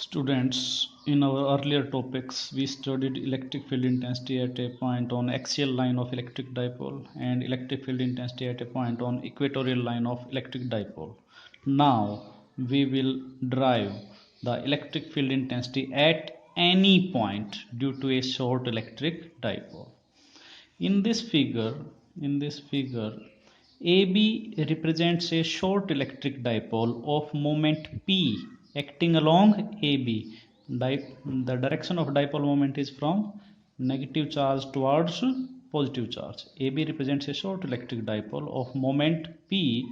Students, in our earlier topics, we studied electric field intensity at a point on axial line of electric dipole and electric field intensity at a point on equatorial line of electric dipole. Now, we will derive the electric field intensity at any point due to a short electric dipole. In this figure, AB represents a short electric dipole of moment P acting along AB. The direction of dipole moment is from negative charge towards positive charge. AB represents a short electric dipole of moment P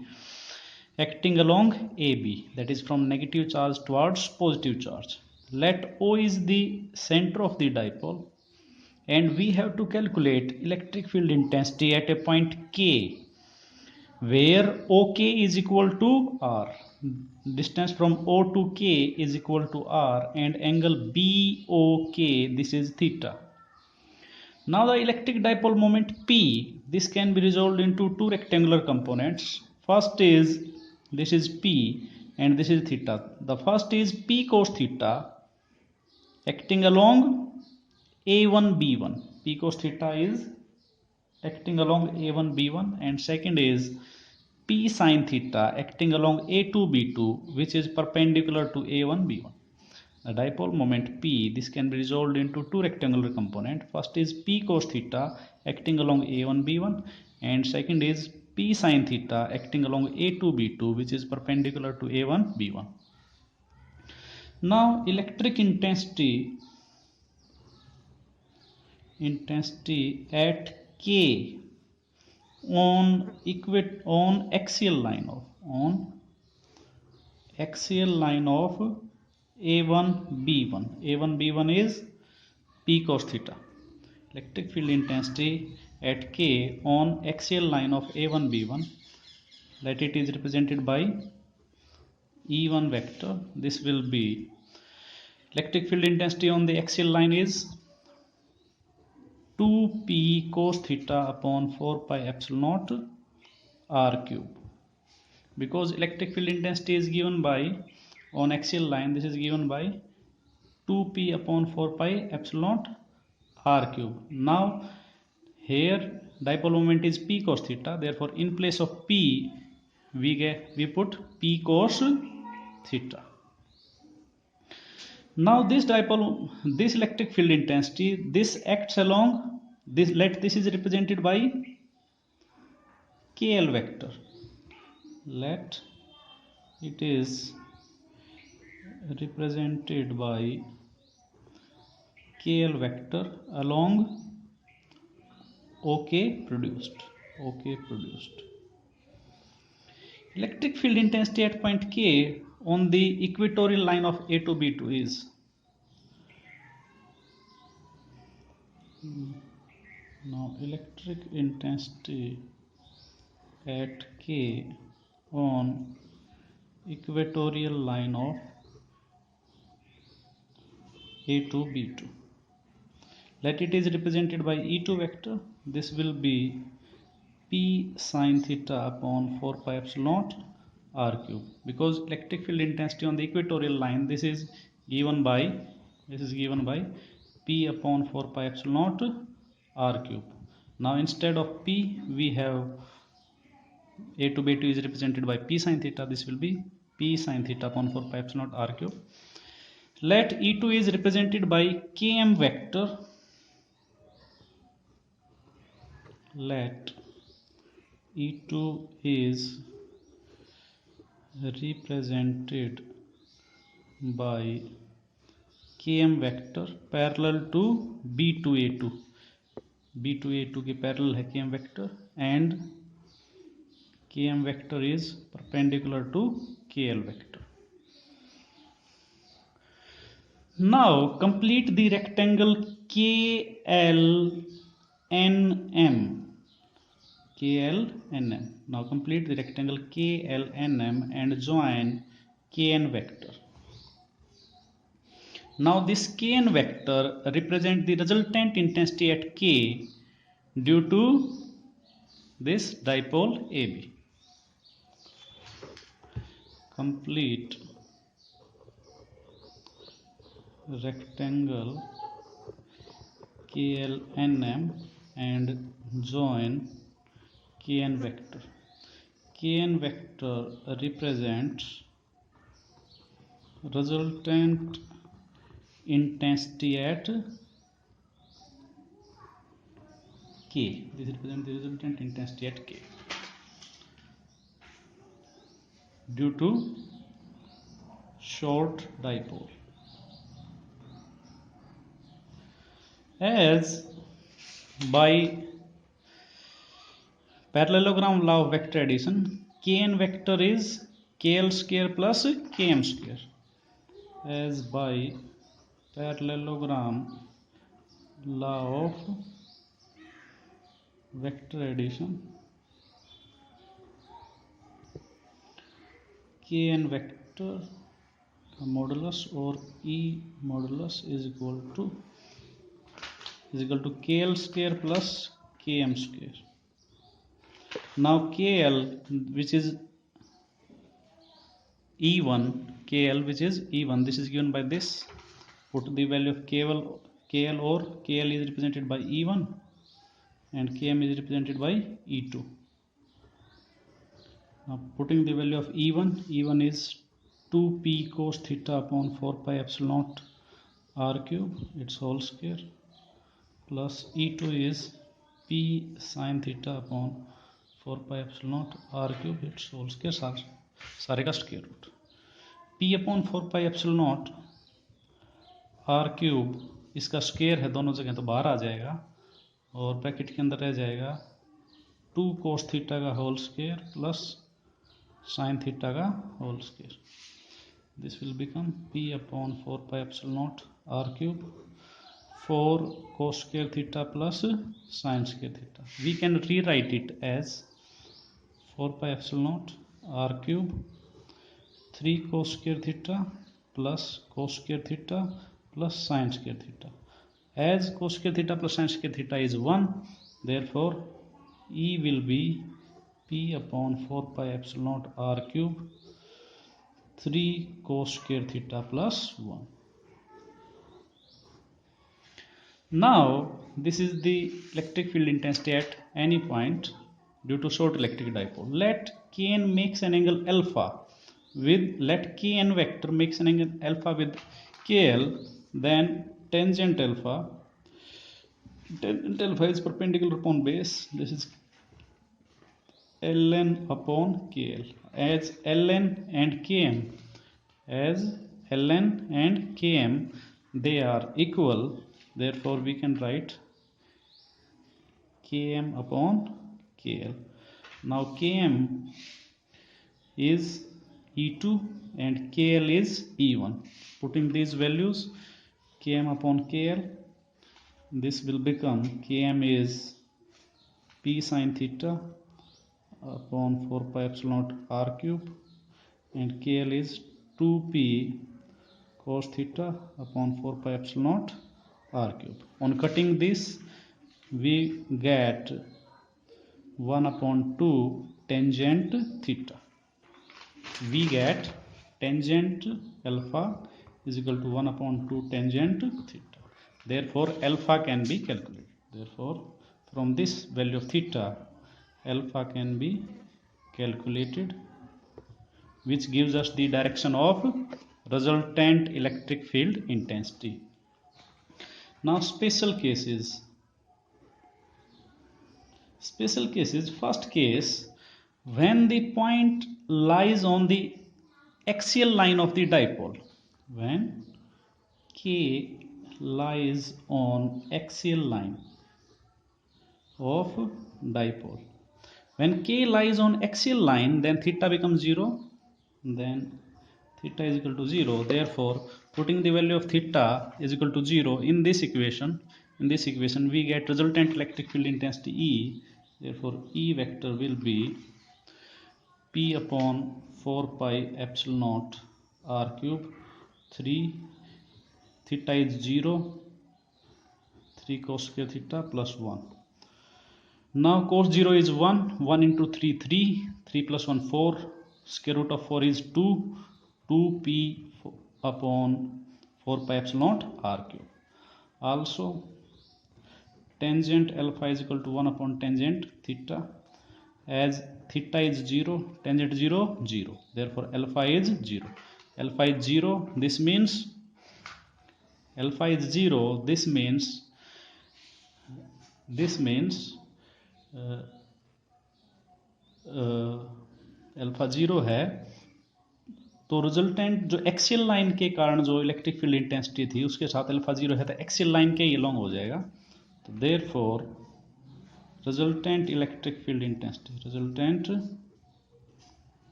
acting along AB, that is from negative charge towards positive charge. Let O is the center of the dipole, and we have to calculate electric field intensity at a point K, where OK is equal to R. Distance from O to K is equal to R, and angle BOK, this is theta. Now the electric dipole moment P, this can be resolved into two rectangular components. First is, this is P and this is theta. The first is P cos theta acting along A1 B1. P cos theta is acting along A1 B1, and second is P sin theta acting along A2 B2, which is perpendicular to A1 B1. The dipole moment P, this can be resolved into two rectangular components. First is P cos theta acting along A1 B1, and second is P sin theta acting along A2 B2, which is perpendicular to A1 B1. Now electric intensity at K on axial line of A1 B1. A1 B1 is P cos theta. Electric field intensity at K on axial line of A1 B1, let it is represented by E1 vector. This will be electric field intensity on the axial line is 2p cos theta upon 4 pi epsilon naught r cube. Because electric field intensity is given by, on axial line, this is given by 2p upon 4 pi epsilon naught r cube. Now here dipole moment is P cos theta, therefore in place of P we put P cos theta. Now this electric field intensity, this acts along this, this is represented by KL vector. Let it is represented by KL vector along OK produced. Electric field intensity at point K on the equatorial line of A to B2 is now electric intensity at K on equatorial line of A to B2. Let it is represented by E2 vector. This will be P sin theta upon 4 pi epsilon naught r cube. Because electric field intensity on the equatorial line, this is given by P upon 4 pi epsilon naught r cube. Now instead of P we have A to B2 is represented by P sin theta. This will be P sin theta upon 4 pi epsilon naught r cube. Let E2 is represented by Km vector. Let E2 is represented by Km vector parallel to B2A2. B2A2 के parallel है Km vector, and Km vector is perpendicular to KL vector. Now complete the rectangle KLNM. Now complete the rectangle KLNM and join KN vector. Now this Kn vector represents the resultant intensity at K due to this dipole AB. Complete rectangle KLNM and join Kn vector. Kn vector represents resultant intensity at K. This represents the resultant intensity at K due to short dipole. As by parallelogram law of vector addition, Kn vector is KL square plus Km square. As by parallelogram law of vector addition, Kn vector modulus or E modulus is equal to KL square plus Km square. Now KL, which is E1, KL which is E1, this is given by this. Put the value of KL or KL is represented by E1 and Km is represented by E2. Now putting the value of E1 is 2p cos theta upon 4 pi epsilon naught r cube, its whole square, plus E2 is p sin theta upon 4 pi epsilon naught r cube, its whole square, सारे का square root. p upon 4 pi epsilon naught r cube, इसका square है दोनों जगह तो बाहर आ जाएगा और ब्रैकेट के अंदर रह जाएगा 2 cos थीटा का whole square plus sin theta का whole square. This will become p upon 4 pi epsilon naught r cube 4 cos square theta plus sin square theta. We can rewrite it as 4 pi epsilon naught r cube 3 cos square theta plus cos square theta plus sin square theta. As cos square theta plus sin square theta is 1, therefore E will be p upon 4 pi epsilon naught r cube 3 cos square theta plus 1. Now this is the electric field intensity at any point due to short electric dipole. Let Kn makes an angle alpha with, let Kn vector makes an angle alpha with KL, then tangent alpha is perpendicular upon base. This is ln upon KL. As ln and Km they are equal, therefore we can write Km upon KL. Now Km is E2 and KL is E1. Putting these values, Km upon KL, this will become Km is p sin theta upon 4 pi epsilon naught r cube and KL is 2p cos theta upon 4 pi epsilon naught r cube. On cutting this, we get 1 upon 2 tangent theta. We get tangent alpha is equal to 1 upon 2 tangent theta. Therefore alpha can be calculated. Therefore from this value of theta, alpha can be calculated, which gives us the direction of resultant electric field intensity. Now special cases. First case, when the point lies on the axial line of the dipole. When K lies on axial line of dipole. When K lies on axial line, then theta becomes 0. Then theta is equal to 0. Therefore, putting the value of theta is equal to 0 in this equation, we get resultant electric field intensity E. Therefore E vector will be p upon 4 pi epsilon naught r cube 3, theta is 0, 3 cos square theta plus 1. Now cos 0 is 1, 1 into 3 3, 3 plus 1 4, square root of 4 is 2, 2p upon 4 pi epsilon naught r cube. Also tangent alpha is equal to 1 upon tangent theta. As theta is 0, tangent 0, 0. Therefore alpha is 0. Alpha is 0. This means alpha is 0. This means alpha 0 है, तो resultant जो axial line के कारण जो electric field intensity थी उसके साथ alpha 0 है तो एक्सियल लाइन के ही लॉन्ग हो जाएगा. तो therefore resultant electric field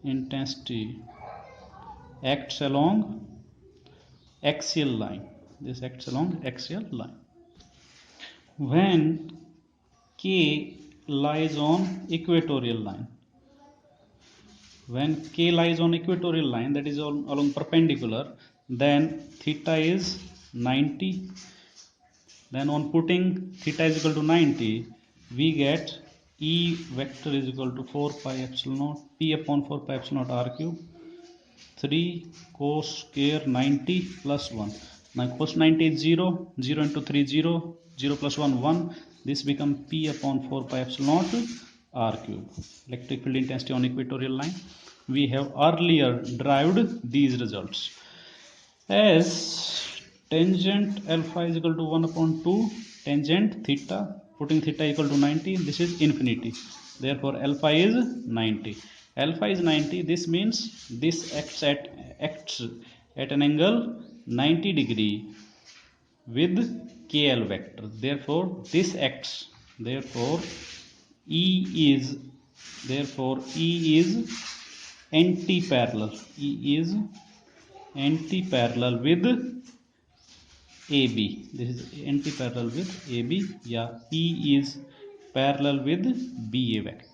intensity acts along axial line. This acts along axial line. When K lies on equatorial line, that is along perpendicular, then theta is 90. Then on putting theta is equal to 90, we get E vector is equal to 4 pi epsilon naught P upon 4 pi epsilon naught r cube 3 cos square 90 plus 1. Now cos 90 is 0, 0 into 3 0, 0 plus 1 1. This become P upon 4 pi epsilon naught r cube. Electric field intensity on equatorial line. We have earlier derived these results. As tangent alpha is equal to 1 upon 2 tangent theta, putting theta equal to 90, this is infinity. Therefore alpha is 90. Alpha is 90. This means this acts at an angle 90 degree with KL vector. Therefore this acts. Therefore E is anti-parallel. E is anti-parallel with AB. This is anti-parallel with AB. Yeah, E is parallel with BA vector.